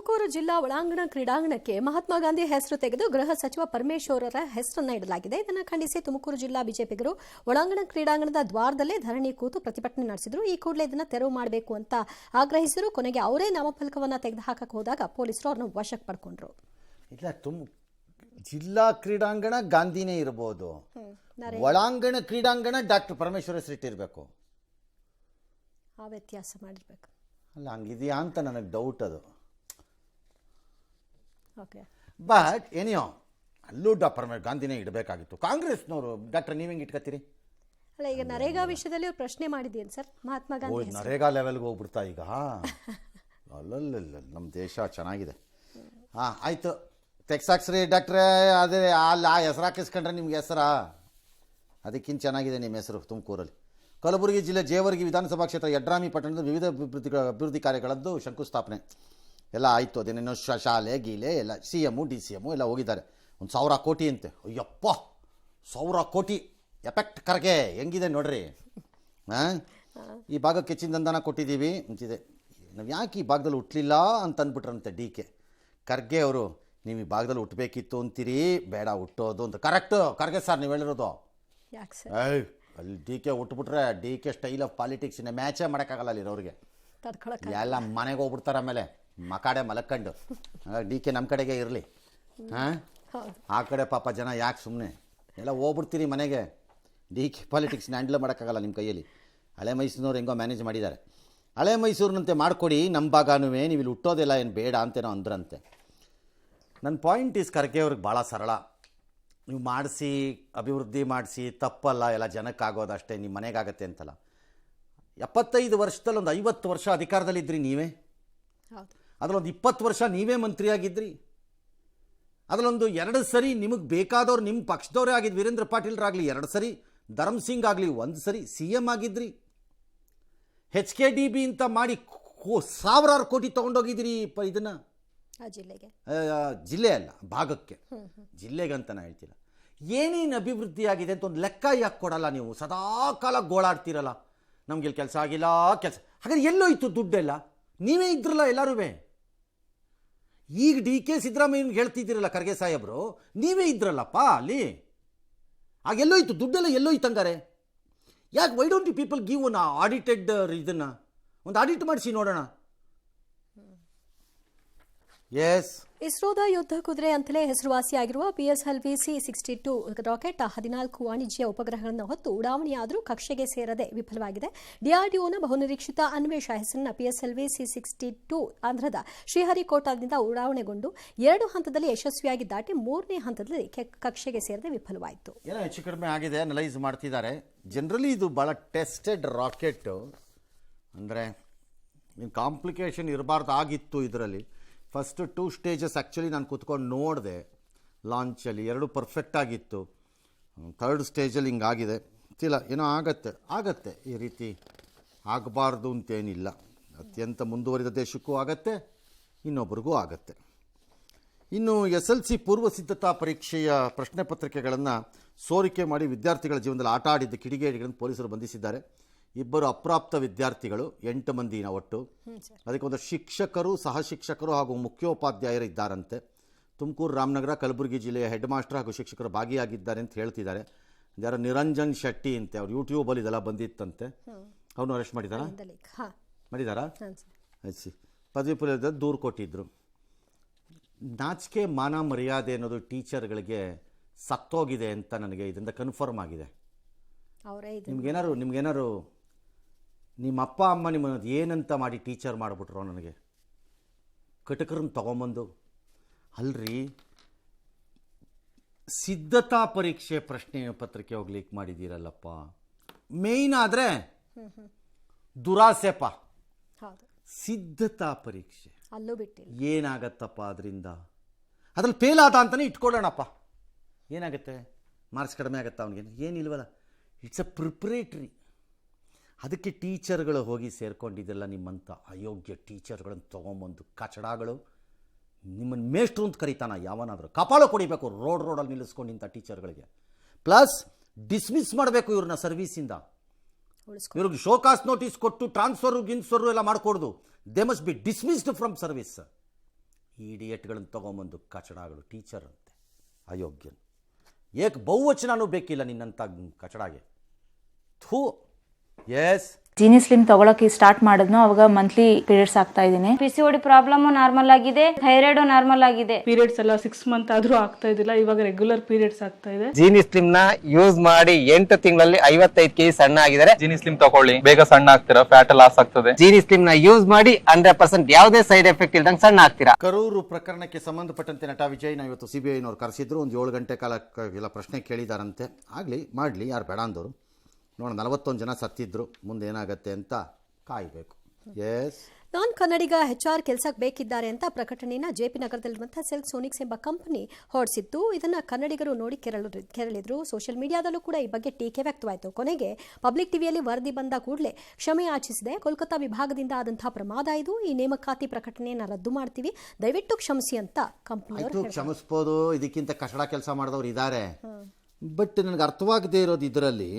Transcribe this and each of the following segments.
ತುಮಕೂರು ಜಿಲ್ಲಾ ಒಳಾಂಗಣ ಕ್ರೀಡಾಂಗಣಕ್ಕೆ ಮಹಾತ್ಮ ಗಾಂಧಿ ಹೆಸರು ತೆಗೆದು ಗೃಹ ಸಚಿವ ಪರಮೇಶ್ವರರ ಹೆಸರನ್ನು ಇಡಲಾಗಿದೆ. ಇದನ್ನು ಖಂಡಿಸಿ ತುಮಕೂರು ಜಿಲ್ಲಾ ಬಿಜೆಪಿಗರು ಒಳಾಂಗಣ ಕ್ರೀಡಾಂಗಣದ ದ್ವಾರದಲ್ಲೇ ಧರಣಿ ಕೂತು ಪ್ರತಿಭಟನೆ ನಡೆಸಿದರು. ಈ ಕೂಡಲೇ ಇದನ್ನು ತೆರವು ಮಾಡಬೇಕು ಅಂತ ಆಗ್ರಹಿಸಿದರು. ಕೊನೆಗೆ ಅವರೇ ನಾಮಫಲಕವನ್ನು ತೆಗೆದುಹಾಕಕ್ಕೆ ಹೋದಾಗ ಪೊಲೀಸರು ಅವ್ರನ್ನ ವಶಕ್ಕೆ ಪಡ್ಕೊಂಡ್ರು. ಇಲ್ಲ, ಜಿಲ್ಲಾ ಕ್ರೀಡಾಂಗಣ ಗಾಂಧಿನೇ ಇರಬಹುದು, ಒಳಾಂಗಣ ಕ್ರೀಡಾಂಗಣ ಡಾಕ್ಟರ್ ಪರಮೇಶ್ವರ ಹೆಸರಿಟ್ಟಿರಬೇಕು. ಆ ವ್ಯತ್ಯಾಸ ಮಾಡಿರ್ಬೇಕು. ಅಲ್ಲ, ಹಂಗಿದೆಯಾ ಅಂತ ನನಗೆ ಡೌಟ್ ಅದು. ಓಕೆ, ಬಟ್ ಏನಿಯೋ ಅಲ್ಲೂ ಡಾಕ್ಟರ್ ಗಾಂಧಿನೇ ಇಡಬೇಕಾಗಿತ್ತು. ಕಾಂಗ್ರೆಸ್ನವರು ಡಾಕ್ಟರ್ ನೀವು ಹೆಂಗೆ ಇಟ್ಕೊತೀರಿ? ಅಲ್ಲ, ಈಗ ನರೇಗಾ ವಿಷಯದಲ್ಲಿ ಅವ್ರು ಪ್ರಶ್ನೆ ಮಾಡಿದ್ದೀನಿ ಸರ್. ಮಹಾತ್ಮ ಗಾಂಧಿ ನರೇಗಾ ಲೆವೆಲ್ಗೆ ಹೋಗ್ಬಿಡ್ತಾ ಈಗ. ಅಲ್ಲಲ್ಲ, ನಮ್ಮ ದೇಶ ಚೆನ್ನಾಗಿದೆ. ಹಾಂ, ಆಯಿತು, ತೆಗ್ಸಾಕ್ಸ್ರಿ ಡಾಕ್ಟ್ರೇ. ಅದೇ ಅಲ್ಲಿ ಆ ಹೆಸರು ಹಾಕಿಸ್ಕೊಂಡ್ರೆ ನಿಮ್ಗೆ ಹೆಸರಾ? ಅದಕ್ಕಿಂತ ಚೆನ್ನಾಗಿದೆ ನಿಮ್ಮ ಹೆಸರು ತುಮಕೂರಲ್ಲಿ. ಕಲಬುರಗಿ ಜಿಲ್ಲೆ ಜೇವರ್ಗಿ ವಿಧಾನಸಭಾ ಕ್ಷೇತ್ರ ಯಡ್ರಾಮಿ ಪಟ್ಟಣದ ವಿವಿಧ ಅಭಿವೃದ್ಧಿ ಕಾರ್ಯಗಳದ್ದು ಶಂಕುಸ್ಥಾಪನೆ ಎಲ್ಲ ಆಯಿತು. ಅದೇನೇನೋ ಶಾಲೆ ಗೀಲೆ ಎಲ್ಲ CM DCM ಎಲ್ಲ ಹೋಗಿದ್ದಾರೆ. 1,000 ಕೋಟಿ ಅಂತೆ. ಅಯ್ಯಪ್ಪ, 1,000 ಕೋಟಿ ಎಫೆಕ್ಟ್ ಕರ್ಗೆ ಹೆಂಗಿದೆ ನೋಡ್ರಿ. ಹಾಂ, ಈ ಭಾಗಕ್ಕೆ ಹೆಚ್ಚಿನ ದಂಧನ ಕೊಟ್ಟಿದ್ದೀವಿ ಅಂತಿದೆ. ನಾವು ಯಾಕೆ ಈ ಭಾಗದಲ್ಲಿ ಹುಟ್ಟಲಿಲ್ಲ ಅಂತ ಅಂದ್ಬಿಟ್ರಂತೆ DK ಖರ್ಗೆ ಅವರು. ನೀವು ಈ ಭಾಗದಲ್ಲಿ ಹುಟ್ಟಬೇಕಿತ್ತು ಅಂತೀರಿ, ಬೇಡ ಹುಟ್ಟೋದು ಅಂತ. ಕರೆಕ್ಟು ಖರ್ಗೆ ಸರ್, ನೀವು ಹೇಳಿರೋದು. ಯಾಕೆ ಸರ್? ಅಲ್ಲಿ DK ಹುಟ್ಟುಬಿಟ್ರೆ DK style of politics ಇನ್ನೇ ಮ್ಯಾಚೇ ಮಾಡೋಕ್ಕಾಗಲ್ಲ ಅಲ್ಲಿರೋರಿಗೆ. ಎಲ್ಲ ಮನೆಗೆ ಹೋಗ್ಬಿಡ್ತಾರೆ ಆಮೇಲೆ ಮಕಾಡೆ ಮಲಕ್ಕಂಡು. ಹಾಗಾಗಿ DK ನಮ್ಮ ಕಡೆಗೆ ಇರಲಿ. ಹಾಂ, ಆ ಕಡೆ ಪಾಪ ಜನ ಯಾಕೆ ಸುಮ್ಮನೆ ಎಲ್ಲ ಹೋಗ್ಬಿಡ್ತೀರಿ ಮನೆಗೆ. DK ಪಾಲಿಟಿಕ್ಸ್ನ ಹ್ಯಾಂಡಲ್ ಮಾಡೋಕ್ಕಾಗಲ್ಲ ನಿಮ್ಮ ಕೈಯಲ್ಲಿ. ಹಳೆ ಮೈಸೂರಿನವ್ರು ಹೆಂಗೋ ಮ್ಯಾನೇಜ್ ಮಾಡಿದ್ದಾರೆ. ಹಳೆ ಮೈಸೂರಿನಂತೆ ಮಾಡಿಕೊಡಿ, ನಮ್ಮ ಭಾಗನೂ ನೀವು ಇಲ್ಲಿ ಹುಟ್ಟೋದಿಲ್ಲ ಏನು ಬೇಡ ಅಂತೇನೋ ಅಂದ್ರಂತೆ. ನನ್ನ ಪಾಯಿಂಟ್ ಈಸ್ ಖರ್ಗೆ ಅವ್ರಿಗೆ ಭಾಳ ಸರಳ. ನೀವು ಮಾಡಿಸಿ ಅಭಿವೃದ್ಧಿ ಮಾಡಿಸಿ ತಪ್ಪಲ್ಲ, ಎಲ್ಲ ಜನಕ್ಕಾಗೋದು ಅಷ್ಟೇ, ನಿಮ್ಮ ಮನೆಗಾಗತ್ತೆ ಅಂತಲ್ಲ. 75 ವರ್ಷದಲ್ಲಿ ಒಂದು 50 ವರ್ಷ ಅಧಿಕಾರದಲ್ಲಿದ್ದಿರಿ ನೀವೇ. ಅದರಲ್ಲೊಂದು 20 ವರ್ಷ ನೀವೇ ಮಂತ್ರಿಯಾಗಿದ್ದಿರಿ. ಅದರಲ್ಲೊಂದು 2 ಸರಿ ನಿಮಗೆ ಬೇಕಾದವ್ರು ನಿಮ್ಮ ಪಕ್ಷದವರೇ ಆಗಿದ್ದು. ವೀರೇಂದ್ರ ಪಾಟೀಲ್ರಾಗಲಿ 2 ಸರಿ, ಧರ್ಮ್ ಸಿಂಗ್ ಆಗಲಿ 1 ಸರಿ CM ಆಗಿದ್ರಿ. HKDB ಅಂತ ಮಾಡಿ ಸಾವಿರಾರು ಕೋಟಿ ತೊಗೊಂಡೋಗಿದ್ದೀರಿ ಇದನ್ನು. ಜಿಲ್ಲೆ ಅಲ್ಲ, ಭಾಗಕ್ಕೆ, ಜಿಲ್ಲೆಗೆ ಅಂತ ನಾನು ಹೇಳ್ತಿಲ್ಲ. ಏನೇನು ಅಭಿವೃದ್ಧಿ ಆಗಿದೆ ಅಂತ ಒಂದು ಲೆಕ್ಕ ಯಾಕೆ ಕೊಡಲ್ಲ ನೀವು? ಸದಾ ಕಾಲ ಗೋಳಾಡ್ತಿರಲ್ಲ, ನಮ್ಗೆ ಇಲ್ಲಿ ಕೆಲಸ ಆಗಿಲ್ಲ ಕೆಲಸ. ಹಾಗಾದ್ರೆ ಎಲ್ಲೋಯ್ತು ದುಡ್ಡೆಲ್ಲ? ನೀವೇ ಇದ್ರಲ್ಲ ಎಲ್ಲರೂ. ಈಗ DK ಸಿದ್ದರಾಮಯ್ಯನಿಗೆ ಹೇಳ್ತಿದ್ದೀರಲ್ಲ ಖರ್ಗೆ ಸಾಹೇಬರು, ನೀವೇ ಇದ್ರಲ್ಲಪ್ಪ ಅಲ್ಲಿ. ಆಗ ಎಲ್ಲೋಯ್ತು ದುಡ್ಡೆಲ್ಲ? ಎಲ್ಲೋಯ್ತು ಹಂಗಾರೆ? ಯಾಕೆ why don't you people give one audited ಇದನ್ನು ಒಂದು ಆಡಿಟ್ ಮಾಡಿಸಿ ನೋಡೋಣ. ಎಸ್, ಇಸ್ರೋದ ಯುದ್ಧ ಕುದುರೆ ಅಂತಲೇ ಹೆಸರುವಾಸಿಯಾಗಿರುವ PSLV C-62 ರಾಕೆಟ್ 14 ವಾಣಿಜ್ಯ ಉಪಗ್ರಹಗಳನ್ನು ಹೊತ್ತು ಉಡಾವಣೆಯಾದರೂ ಕಕ್ಷೆಗೆ ಸೇರದೆ ವಿಫಲವಾಗಿದೆ. DRDOನ ಬಹುನಿರೀಕ್ಷಿತ ಅನ್ವೇಷ ಹೆಸರಿನ PSLV C-62 ಆಂಧ್ರದ ಶ್ರೀಹರಿಕೋಟಾದಿಂದ ಉಡಾವಣೆಗೊಂಡು 2 ಹಂತದಲ್ಲಿ ಯಶಸ್ವಿಯಾಗಿ ದಾಟಿ 3ನೇ ಹಂತದಲ್ಲಿ ಕಕ್ಷೆಗೆ ಸೇರದೆ ವಿಫಲವಾಯಿತು. ಏನೋ ಹೆಚ್ಚು ಕಡಿಮೆ ಆಗಿದೆ, ಅನಲೈಸ್ ಮಾಡ್ತಿದ್ದಾರೆ. ಜನರಲಿ ಇದು ಭಾಳ ಟೆಸ್ಟೆಡ್ ರಾಕೆಟ್. ಅಂದರೆ ಕಾಂಪ್ಲಿಕೇಶನ್ ಇರಬಾರ್ದಾಗಿತ್ತು ಇದರಲ್ಲಿ. ಫಸ್ಟ್ 2 ಸ್ಟೇಜಸ್ ಆ್ಯಕ್ಚುಲಿ ನಾನು ಕೂತ್ಕೊಂಡು ನೋಡಿದೆ ಲಾಂಚಲ್ಲಿ, 2 ಪರ್ಫೆಕ್ಟ್ ಆಗಿತ್ತು. 3rd ಸ್ಟೇಜಲ್ಲಿ ಹಿಂಗಾಗಿದೆ. ಇಲ್ಲ, ಏನೋ ಆಗತ್ತೆ ಈ ರೀತಿ ಆಗಬಾರ್ದು ಅಂತೇನಿಲ್ಲ. ಅತ್ಯಂತ ಮುಂದುವರಿದ ದೇಶಕ್ಕೂ ಆಗತ್ತೆ, ಇನ್ನೊಬ್ರಿಗೂ ಆಗತ್ತೆ. ಇನ್ನು SLC ಪೂರ್ವ ಸಿದ್ಧತಾ ಪರೀಕ್ಷೆಯ ಪ್ರಶ್ನೆ ಪತ್ರಿಕೆಗಳನ್ನು ಸೋರಿಕೆ ಮಾಡಿ ವಿದ್ಯಾರ್ಥಿಗಳ ಜೀವನದಲ್ಲಿ ಆಟ ಆಡಿದ್ದ ಕಿಡಿಗೇಡಿಗಳನ್ನು ಪೊಲೀಸರು ಬಂಧಿಸಿದ್ದಾರೆ. 2 ಅಪ್ರಾಪ್ತ ವಿದ್ಯಾರ್ಥಿಗಳು, 8 ಮಂದಿನ ಒಟ್ಟು. ಅದಕ್ಕೊಂದು ಶಿಕ್ಷಕರು, ಸಹ ಶಿಕ್ಷಕರು ಹಾಗೂ ಮುಖ್ಯೋಪಾಧ್ಯಾಯರು ಇದ್ದಾರಂತೆ. ತುಮಕೂರು, ರಾಮನಗರ, ಕಲಬುರಗಿ ಜಿಲ್ಲೆಯ ಹೆಡ್ ಮಾಸ್ಟರ್ ಹಾಗೂ ಶಿಕ್ಷಕರು ಭಾಗಿಯಾಗಿದ್ದಾರೆ ಅಂತ ಹೇಳ್ತಿದ್ದಾರೆ. ಯಾರೋ ನಿರಂಜನ್ ಶೆಟ್ಟಿ ಅಂತೆ, ಅವ್ರು ಯೂಟ್ಯೂಬಲ್ಲಿ ಇದೆಲ್ಲ ಬಂದಿತ್ತಂತೆ. ಅವನು ಅರೆಸ್ಟ್ ಮಾಡಿದಾರಾ? ಪದವಿ ಪೂರ್ವ ದೂರು ಕೊಟ್ಟಿದ್ರು. ನಾಚಿಕೆ ಮಾನ ಮರ್ಯಾದೆ ಅನ್ನೋದು ಟೀಚರ್ಗಳಿಗೆ ಸತ್ತೋಗಿದೆ ಅಂತ ನನಗೆ ಇದರಿಂದ ಕನ್ಫರ್ಮ್ ಆಗಿದೆ. ನಿಮ್ಗೇನಾರು ನಿಮ್ಮ ಅಪ್ಪ ಅಮ್ಮ ನಿಮ್ಮನ್ನು ಏನಂತ ಮಾಡಿ ಟೀಚರ್ ಮಾಡಿಬಿಟ್ರು? ನನಗೆ ಕಟಕರನ್ನು ತೊಗೊಂಬಂದು ಅಲ್ರಿ, ಸಿದ್ಧತಾ ಪರೀಕ್ಷೆ ಪ್ರಶ್ನೆ ಪತ್ರಿಕೆ ಹೋಗ್ಲಿಕ್ಕೆ ಮಾಡಿದ್ದೀರಲ್ಲಪ್ಪ. ಮೇಯ್ನ್ ಆದರೆ ದುರಾಸೆಪ್ಪ. ಸಿದ್ಧತಾ ಪರೀಕ್ಷೆ ಅಲ್ಲೂ ಬಿಟ್ಟು ಏನಾಗತ್ತಪ್ಪ ಅದರಿಂದ? ಅದ್ರಲ್ಲಿ ಫೇಲ್ ಆದ ಅಂತಲೇ ಇಟ್ಕೊಳ್ಳೋಣಪ್ಪ. ಏನಾಗುತ್ತೆ? ಮಾರ್ಕ್ಸ್ ಕಡಿಮೆ ಆಗುತ್ತಾ ಅವನಿಗೆ? ಏನಿಲ್ವಲ್ಲ. It's a preparatory. ಅದಕ್ಕೆ ಟೀಚರ್ಗಳು ಹೋಗಿ ಸೇರ್ಕೊಂಡಿದ್ದೆಲ್ಲ. ನಿಮ್ಮಂಥ ಅಯೋಗ್ಯ ಟೀಚರ್ಗಳನ್ನು ತೊಗೊಂಬಂದು ಕಚಡಗಳು ನಿಮ್ಮನ್ನು ಮೇಷ್ಟ್ರು ಅಂತ ಕರೀತಾನ ಯಾವನಾದರೂ? ಕಪಾಳ ಕೊಡಿಬೇಕು ರೋಡಲ್ಲಿ ನಿಲ್ಲಿಸ್ಕೊಂಡು ಇಂಥ ಟೀಚರ್ಗಳಿಗೆ. ಪ್ಲಸ್ ಡಿಸ್ಮಿಸ್ ಮಾಡಬೇಕು ಇವ್ರನ್ನ ಸರ್ವೀಸಿಂದ. ಇವ್ರಿಗೆ ಶೋಕಾಸ್ ನೋಟಿಸ್ ಕೊಟ್ಟು ಟ್ರಾನ್ಸ್ಫರು ಗಿನ್ಸ್ಫರು ಎಲ್ಲ ಮಾಡಿಕೊಡ್ದು. They must be dismissed from service. ಇಡಿಯಟ್ಗಳನ್ನು ತೊಗೊಂಬಂದು ಕಚಡಗಳು ಟೀಚರ್ ಅಂತೆ ಅಯೋಗ್ಯನು. ಏಕೆ ಬಹುವಚನನೂ ಬೇಕಿಲ್ಲ ನಿನ್ನಂಥ ಕಚಡಾಗೆ. ಥೂ. ಎಸ್ ಜೀನಿ ಸ್ಲಿಮ್ ತಗೊಳಕ್ಕೆ ಸ್ಟಾರ್ಟ್ ಮಾಡಿದ್ನೋ ಅವಾಗ ಮಂತ್ಲಿ ಪೀರಿಯಡ್ಸ್ ಆಗ್ತಾ ಇದ್ದೀನಿ. PCOD ಪ್ರಾಬ್ಲಮ್ ನಾರ್ಮಲ್ ಆಗಿದೆ, ಥೈರಾಯ್ಡ್ ನಾರ್ಮಲ್ ಆಗಿದೆ. ಪೀರಿಯಡ್ಸ್ ಎಲ್ಲ 6 ಮಂತ್ ಆದ್ರೂ ಆಗ್ತಾ ಇದ್ದಿಲ್ಲ, ಇವಾಗ ರೆಗ್ಯುಲರ್ ಪೀರಿಯಡ್ಸ್ ಆಗ್ತಾ ಇದೆ. ಜೀನಿ ಸ್ಲಿಮ್ ನ ಯೂಸ್ ಮಾಡಿ 8 ತಿಂಗಳಲ್ಲಿ 55 kg ಸಣ್ಣ ಆಗಿದ್ದಾರೆ. ಜೀನಿ ಸ್ಲಿಮ್ ತಗೊಳ್ಳಿ, ಬೇಗ ಸಣ್ಣ ಆಗ್ತೀರಾ, ಫ್ಯಾಟ್ ಲಾಸ್ ಆಗ್ತದೆ. ಜೀನಿ ಸ್ಲಿಮ್ ನ ಯೂಸ್ ಮಾಡಿ 100% ಯಾವುದೇ ಸೈಡ್ ಎಫೆಕ್ಟ್ ಇಲ್ದಂಗೆ ಸಣ್ಣ ಆಗ್ತೀರಾ. ಕರೂರು ಪ್ರಕರಣಕ್ಕೆ ಸಂಬಂಧಪಟ್ಟಂತೆ ನಟ ವಿಜಯ್ನ ಇವತ್ತು CBIನವ್ರು ಕರೆಸಿದ್ರು. ಒಂದು 7 ಗಂಟೆ ಕಾಲ ಎಲ್ಲ ಪ್ರಶ್ನೆ ಕೇಳಿದಾರಂತೆ. ಆಗಲಿ ಮಾಡಲಿ, ಯಾರು ಬೇಡ ಅಂದವರು. ನೋಡೋಣ, 41 ಜನ ಸತ್ತಿದ್ರು, ಮುಂದೆ ಏನಾಗುತ್ತೆ ಅಂತ ಕಾಯಬೇಕು. ಎಸ್, ನಾನ್ ಕನ್ನಡಿಗ HR ಕೆಲಸಕ್ಕೆ ಬೇಕಿದ್ದಾರೆ ಅಂತ ಪ್ರಕಟಣೆಯನ್ನು JP ನಗರದಲ್ಲಿರುವಂತಹ ಸಿಲ್ಕ್ ಸೋನಿಕ್ಸ್ ಎಂಬ ಕಂಪನಿ ಹೊರಡಿಸಿತ್ತು. ಇದನ್ನು ಕನ್ನಡಿಗರು ನೋಡಿ ಕೆರಳಿದ್ರು. ಸೋಷಿಯಲ್ ಮೀಡಿಯಾದಲ್ಲೂ ಕೂಡ ಈ ಬಗ್ಗೆ ಟೀಕೆ ವ್ಯಕ್ತವಾಯಿತು. ಕೊನೆಗೆ ಪಬ್ಲಿಕ್ ಟಿವಿಯಲ್ಲಿ ವರದಿ ಬಂದ ಕೂಡಲೇ ಕ್ಷಮೆ ಯಾಚಿಸಿದೆ. ಕೋಲ್ಕತ್ತಾ ವಿಭಾಗದಿಂದ ಆದಂತಹ ಪ್ರಮಾದ ಇದು. ಈ ನೇಮಕಾತಿ ಪ್ರಕಟಣೆಯನ್ನು ರದ್ದು ಮಾಡ್ತೀವಿ, ದಯವಿಟ್ಟು ಕ್ಷಮಿಸಿ ಅಂತ ಕಂಪನಿಯವರು ಕ್ಷಮಿಸ್ಬೋದು. ಇದಕ್ಕಿಂತ ಕಷ್ಟಡ ಕೆಲಸ ಮಾಡಿದವರು ಇದ್ದಾರೆ. ಬಟ್ ನನಗೆ ಅರ್ಥವಾಗದೇ ಇರೋದು ಇದರಲ್ಲಿ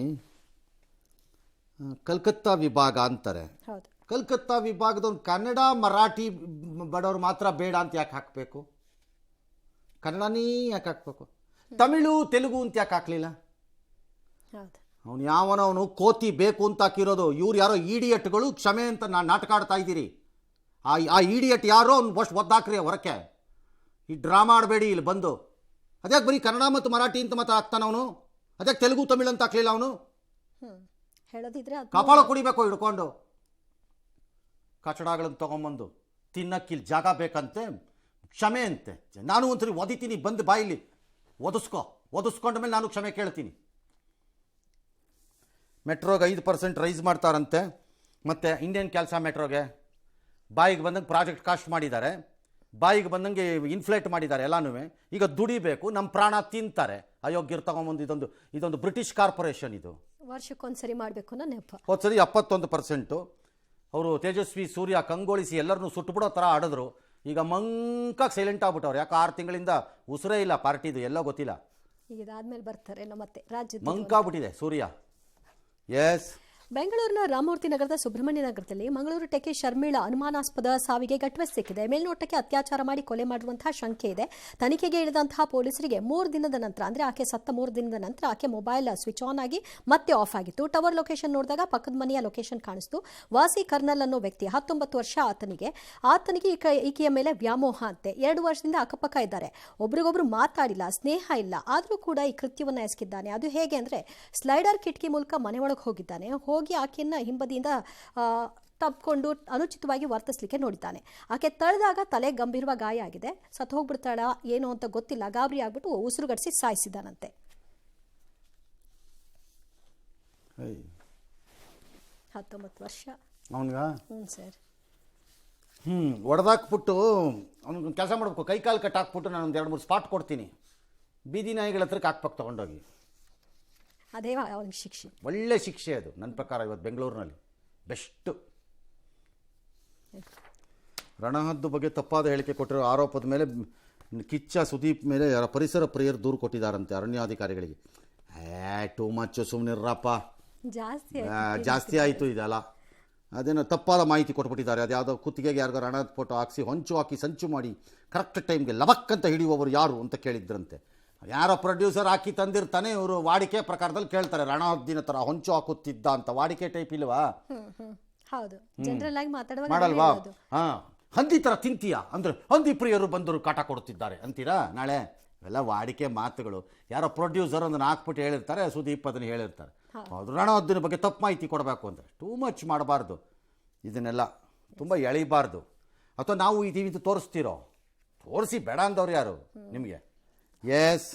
ಕಲ್ಕತ್ತಾ ವಿಭಾಗ ಅಂತಾರೆ. ಹೌದು, ಕಲ್ಕತ್ತಾ ವಿಭಾಗದವ್ರು ಕನ್ನಡ ಮರಾಠಿ ಬಡವ್ರು ಮಾತ್ರ ಬೇಡ ಅಂತ ಯಾಕೆ ಹಾಕಬೇಕು? ಕನ್ನಡನೇ ಯಾಕೆ ಹಾಕಬೇಕು? ತಮಿಳು ತೆಲುಗು ಅಂತ ಯಾಕೆ ಹಾಕಲಿಲ್ಲ? ಹೌದು. ಅವನು ಯಾವನವನು ಕೋತಿ ಬೇಕು ಅಂತ ಹಾಕಿರೋದು. ಇವ್ರು ಯಾರೋ ಇಡಿಯಟ್ಗಳು ಕ್ಷಮೆ ಅಂತ ನಾಟಕ ಆಡ್ತಾ ಇದ್ದೀರಿ. ಆ ಇಡಿಯಟ್ ಯಾರೋ ಅವ್ನು ಒದ್ದಾಕ್ರಿ ಹೊರಕ್ಕೆ. ಈ ಡ್ರಾಮಾ ಆಡಬೇಡಿ ಇಲ್ಲಿ ಬಂದು. ಅದ್ಯಾಕೆ ಬರೀ ಕನ್ನಡ ಮತ್ತು ಮರಾಠಿ ಅಂತ ಮಾತ್ರ ಹಾಕ್ತಾನ ಅವನು? ಅದ್ಯಾಕೆ ತೆಲುಗು ತಮಿಳು ಅಂತ ಹಾಕ್ಲಿಲ್ಲ ಅವನು? ಹೇಳೋದಿದ್ರೆ ಕಪಾಳ ಕುಡಿಬೇಕು ಹಿಡ್ಕೊಂಡು. ಕಚಡಗಳನ್ನು ತೊಗೊಂಬಂದು ತಿನ್ನಕ್ಕಿಲ್ಲಿ ಜಾಗ ಬೇಕಂತೆ, ಕ್ಷಮೆ ಅಂತೆ. ನಾನು ಒಂದ್ಸರಿ ಒದಿತೀನಿ, ಬಂದು ಬಾಯಿಲಿ ಒದಿಸ್ಕೊಂಡ ಮೇಲೆ ನಾನು ಕ್ಷಮೆ ಕೇಳ್ತೀನಿ. ಮೆಟ್ರೋಗೆ 5% ರೈಸ್ ಮಾಡ್ತಾರಂತೆ. ಮತ್ತು ಇಂಡಿಯನ್ ಕ್ಯಾಲ್ಸಾ ಮೆಟ್ರೋಗೆ ಬಾಯಿಗೆ ಬಂದಂಗೆ ಪ್ರಾಜೆಕ್ಟ್ ಕಾಸ್ಟ್ ಮಾಡಿದ್ದಾರೆ, ಬಾಯಿಗೆ ಬಂದಂಗೆ ಇನ್ಫ್ಲೇಟ್ ಮಾಡಿದ್ದಾರೆ ಎಲ್ಲನೂ. ಈಗ ದುಡಿಬೇಕು, ನಮ್ಮ ಪ್ರಾಣ ತಿಂತಾರೆ. ಅಯೋಗ್ಯರು ತಗೊಂಬಂದು ಇದೊಂದು ಬ್ರಿಟಿಷ್ ಕಾರ್ಪೊರೇಷನ್. ಇದು ವರ್ಷಕ್ಕೊಂದ್ಸರಿ ಮಾಡಬೇಕು ಅನ್ನೋ ನೆಪ. ಹೋದ್ಸರಿ 71%. ಅವರು ತೇಜಸ್ವಿ ಸೂರ್ಯ ಕಂಗೊಳಿಸಿ ಎಲ್ಲರನ್ನೂ ಸುಟ್ಟುಬಿಡೋ ಥರ ಆಡಿದ್ರು. ಈಗ ಮಂಕಾಗಿ ಸೈಲೆಂಟ್ ಆಗ್ಬಿಟ್ಟವ್ರು. ಯಾಕೆ 6 ತಿಂಗಳಿಂದ ಉಸಿರೇ ಇಲ್ಲ ಪಾರ್ಟಿದು, ಎಲ್ಲೋ ಗೊತ್ತಿಲ್ಲ. ಈಗ ಇದಾದ್ಮೇಲೆ ಬರ್ತಾರೆ ಮತ್ತೆ ರಾಜ್ಯದ ಮಂಕಾಗ್ಬಿಟ್ಟಿದೆ ಸೂರ್ಯ. ಎಸ್, ಬೆಂಗಳೂರಿನ ರಾಮಮೂರ್ತಿ ನಗರದ ಸುಬ್ರಹ್ಮಣ್ಯ ನಗರದಲ್ಲಿ ಮಂಗಳೂರು ಟೆಕೆ ಶರ್ಮಿಳಾ ಅನುಮಾನಾಸ್ಪದ ಸಾವಿಗೆ ಗಟ್ವೆ ಸಿಕ್ಕಿದೆ. ಮೇಲ್ನೋಟಕ್ಕೆ ಅತ್ಯಾಚಾರ ಮಾಡಿ ಕೊಲೆ ಮಾಡಿರುವಂತಹ ಶಂಕೆ ಇದೆ. ತನಿಖೆಗೆ ಇಳಿದಂತಹ ಪೊಲೀಸರಿಗೆ 3 ದಿನದ ನಂತರ, ಅಂದರೆ ಆಕೆ ಸತ್ತ 3 ದಿನದ ನಂತರ ಆಕೆ ಮೊಬೈಲ್ ಸ್ವಿಚ್ ಆನ್ ಆಗಿ ಮತ್ತೆ ಆಫ್ ಆಗಿತ್ತು. ಟವರ್ ಲೊಕೇಶನ್ ನೋಡಿದಾಗ ಪಕ್ಕದ ಮನೆಯ ಲೊಕೇಶನ್ ಕಾಣಿಸ್ತು. ವಾಸಿ ಕರ್ನಲ್ ಅನ್ನೋ ವ್ಯಕ್ತಿ, 19 ವರ್ಷ ಆತನಿಗೆ ಈಕೆಯ ಮೇಲೆ ವ್ಯಾಮೋಹ ಅಂತೆ. 2 ವರ್ಷದಿಂದ ಅಕ್ಕಪಕ್ಕ ಇದ್ದಾರೆ, ಒಬ್ರಿಗೊಬ್ರು ಮಾತಾಡಿಲ್ಲ, ಸ್ನೇಹ ಇಲ್ಲ. ಆದರೂ ಕೂಡ ಈ ಕೃತ್ಯವನ್ನು ಎಸಗಿದ್ದಾನೆ. ಅದು ಹೇಗೆ ಅಂದರೆ ಸ್ಲೈಡರ್ ಕಿಟಕಿ ಮೂಲಕ ಮನೆ ಒಳಗೆ ಹೋಗಿದ್ದಾನೆ. ಹೋಗಿ ಆಕೆಯನ್ನು ಹಿಂಬದಿಯಿಂದ ತಪ್ಪಿಕೊಂಡು ಅನುಚಿತವಾಗಿ ವರ್ತಿಸಲಿಕ್ಕೆ ನೋಡಿದ್ದಾನೆ. ಆಕೆ ತಳೆದಾಗ ತಲೆ ಗಂಭೀರವ ಗಾಯ ಆಗಿದೆ. ಸತ್ತು ಹೋಗ್ಬಿಡ್ತಾಳ ಏನು ಅಂತ ಗೊತ್ತಿಲ್ಲ. ಗಾಬರಿ ಆಗ್ಬಿಟ್ಟು ಉಸಿರುಗಡಿಸಿ ಸಾಯಿಸಿದ್ದಾನಂತೆ. 19 ವರ್ಷ ಅವನಿಗ. ಸರ್. ಹೊಡೆದಾಕ್ಬಿಟ್ಟು ಅವ್ನಿಗೆ ಕೆಲಸ ಮಾಡಬೇಕು. ಕೈ ಕಾಲು ಕಟ್ಟಾಕ್ಬಿಟ್ಟು ನಾನು 2-3 ಸ್ಪಾಟ್ ಕೊಡ್ತೀನಿ. ಬೀದಿ ನಾಯಿಗಳ ಹತ್ರಕ್ಕೆ ಹಾಕ್ಬೇಕು ತೊಗೊಂಡೋಗಿ. ಅದೇ ಅವನಿಗೆ ಶಿಕ್ಷೆ, ಒಳ್ಳೆ ಶಿಕ್ಷೆ ಅದು ನನ್ನ ಪ್ರಕಾರ. ಇವತ್ತು ಬೆಂಗಳೂರಿನಲ್ಲಿ ಬೆಸ್ಟು. ರಣಹದ್ದು ಬಗ್ಗೆ ತಪ್ಪಾದ ಹೇಳಿಕೆ ಕೊಟ್ಟಿರೋ ಆರೋಪದ ಮೇಲೆ ಕಿಚ್ಚ ಸುದೀಪ್ ಮೇಲೆ ಪರಿಸರ ಪ್ರಿಯರು ದೂರು ಕೊಟ್ಟಿದ್ದಾರಂತೆ ಅರಣ್ಯಾಧಿಕಾರಿಗಳಿಗೆ. ಟೂ ಮಚ್, ಸುಮ್ಮನಿರ್ರಪ್ಪ, ಜಾಸ್ತಿ ಆಯಿತು ಇದೆಲ್ಲ. ಅದೇನೋ ತಪ್ಪಾದ ಮಾಹಿತಿ ಕೊಟ್ಬಿಟ್ಟಿದ್ದಾರೆ. ಅದು ಯಾವುದೋ ಕುತ್ತಿಗೆಗೆ ಯಾರಿಗೋ ರಣದ ಫೋಟೋ ಹಾಕಿಸಿ ಹೊಂಚು ಹಾಕಿ ಸಂಚು ಮಾಡಿ ಕರೆಕ್ಟ್ ಟೈಮ್ಗೆ ಲಬಕ್ ಅಂತ ಹಿಡಿಯುವವರು ಯಾರು ಅಂತ ಕೇಳಿದ್ರಂತೆ. ಯಾರೋ ಪ್ರೊಡ್ಯೂಸರ್ ಹಾಕಿ ತಂದಿರ್ತಾನೆ, ಇವರು ವಾಡಿಕೆ ಪ್ರಕಾರದಲ್ಲಿ ಕೇಳ್ತಾರೆ. ರಣಹದ್ದಿನ ಥರ ಹೊಂಚು ಹಾಕುತ್ತಿದ್ದ ಅಂತ ವಾಡಿಕೆ ಟೈಪ್ ಇಲ್ವಾ? ಹೌದು, ಜನರಲ್ ಆಗಿ ಮಾಡಲ್ವಾ? ಹಂದಿ ಥರ ತಿಂತೀಯಾ ಅಂದರೆ ಹಂದಿ ಪ್ರಿಯರು ಬಂದರು ಕಾಟ ಕೊಡುತ್ತಿದ್ದಾರೆ ಅಂತೀರಾ ನಾಳೆ? ಇವೆಲ್ಲ ವಾಡಿಕೆ ಮಾತುಗಳು. ಯಾರೋ ಪ್ರೊಡ್ಯೂಸರ್ ಅದನ್ನು ಹಾಕ್ಬಿಟ್ಟು ಹೇಳಿರ್ತಾರೆ, ಸುದೀಪ್ ಅದನ್ನು ಹೇಳಿರ್ತಾರೆ. ಅದು ರಣಹದ್ದಿನ ಬಗ್ಗೆ ತಪ್ಪು ಮಾಹಿತಿ ಕೊಡಬೇಕು ಅಂದರೆ ಟೂ ಮಚ್ ಮಾಡಬಾರ್ದು. ಇದನ್ನೆಲ್ಲ ತುಂಬ ಎಳಿಬಾರ್ದು. ಅಥವಾ ನಾವು ಈ ಟಿ ವಿ ತೋರಿಸ್ತಿರೋ, ತೋರಿಸಿ ಬೇಡ ಅಂದವ್ರು ಯಾರು ನಿಮಗೆ? ಎಸ್.